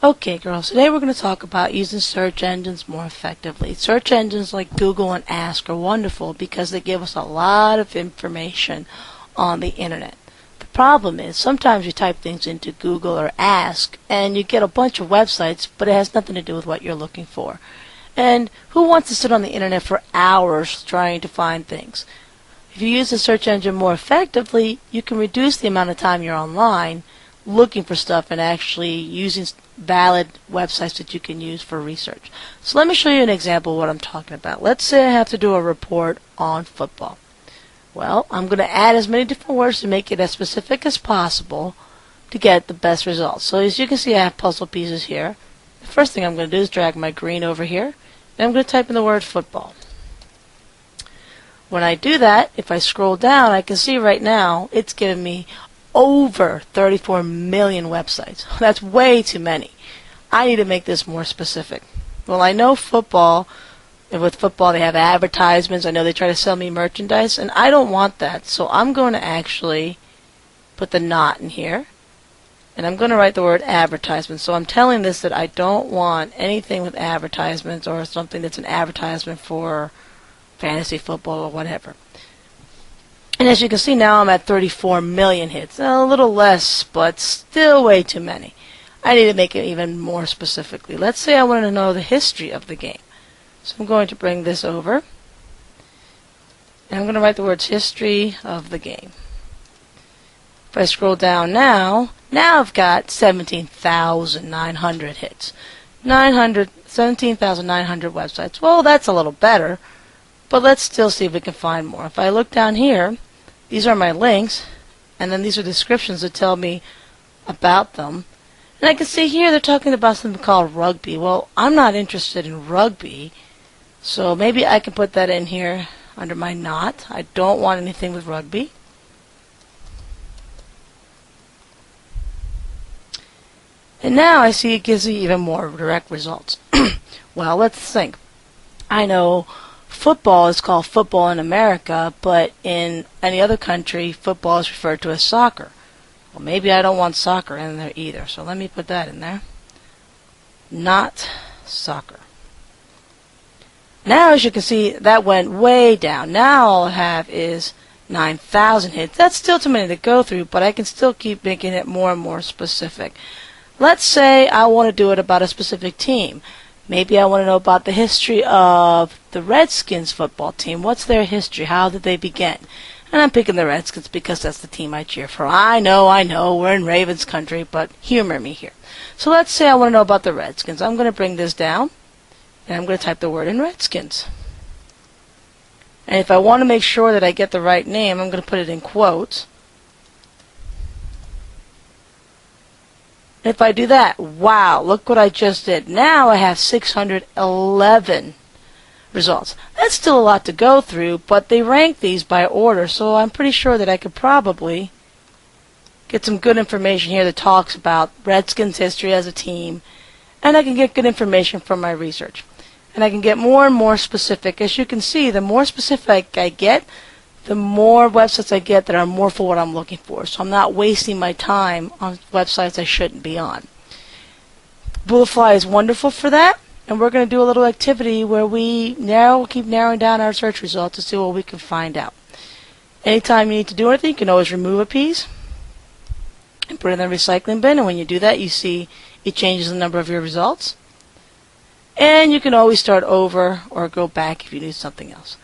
Okay, girls, today we're going to talk about using search engines more effectively. Search engines like Google and Ask are wonderful because they give us a lot of information on the internet. The problem is sometimes you type things into Google or Ask and you get a bunch of websites, but it has nothing to do with what you're looking for. And who wants to sit on the internet for hours trying to find things? If you use the search engine more effectively, you can reduce the amount of time you're online looking for stuff and actually using valid websites that you can use for research. So let me show you an example of what I'm talking about. Let's say I have to do a report on football. Well, I'm going to add as many different words to make it as specific as possible to get the best results. So as you can see, I have puzzle pieces here. The first thing I'm going to do is drag my green over here, and I'm going to type in the word football. When I do that, if I scroll down, I can see right now it's giving me over 34 million websites. That's way too many. I need to make this more specific. Well, I know football, and with football they have advertisements. I know they try to sell me merchandise, and I don't want that. So I'm going to actually put the not in here, and I'm going to write the word advertisement. So I'm telling this that I don't want anything with advertisements or something that's an advertisement for fantasy football or whatever. And as you can see now I'm at 34 million hits. A little less, but still way too many. I need to make it even more specifically. Let's say I want to know the history of the game. So I'm going to bring this over. And I'm going to write the words history of the game. If I scroll down now I've got 17,900 hits. 17,900 websites. Well, that's a little better. But let's still see if we can find more. If I look down here, these are my links, and then these are descriptions that tell me about them. And I can see here they're talking about something called rugby. Well, I'm not interested in rugby, so maybe I can put that in here under my not. I don't want anything with rugby. And now I see it gives me even more direct results. Well, let's think. I know football is called football in America, but in any other country, football is referred to as soccer. Well, maybe I don't want soccer in there either, so let me put that in there. Not soccer. Now, as you can see, that went way down. Now all I have is 9,000 hits. That's still too many to go through, but I can still keep making it more and more specific. Let's say I want to do it about a specific team. Maybe I want to know about the history of the Redskins football team. What's their history? How did they begin? And I'm picking the Redskins because that's the team I cheer for. I know, we're in Ravens country, but humor me here. So let's say I want to know about the Redskins. I'm going to bring this down, and I'm going to type the word in Redskins. And if I want to make sure that I get the right name, I'm going to put it in quotes. If I do that, wow, look what I just did. Now I have 611 results. That's still a lot to go through, but they rank these by order, so I'm pretty sure that I could probably get some good information here that talks about Redskins' history as a team, and I can get good information from my research. And I can get more and more specific. As you can see, the more specific I get, the more websites I get that are more for what I'm looking for. So I'm not wasting my time on websites I shouldn't be on. Bullfly is wonderful for that, and we're going to do a little activity where we keep narrowing down our search results to see what we can find out. Anytime you need to do anything, you can always remove a piece and put it in the recycling bin, and when you do that, you see it changes the number of your results. And you can always start over or go back if you need something else.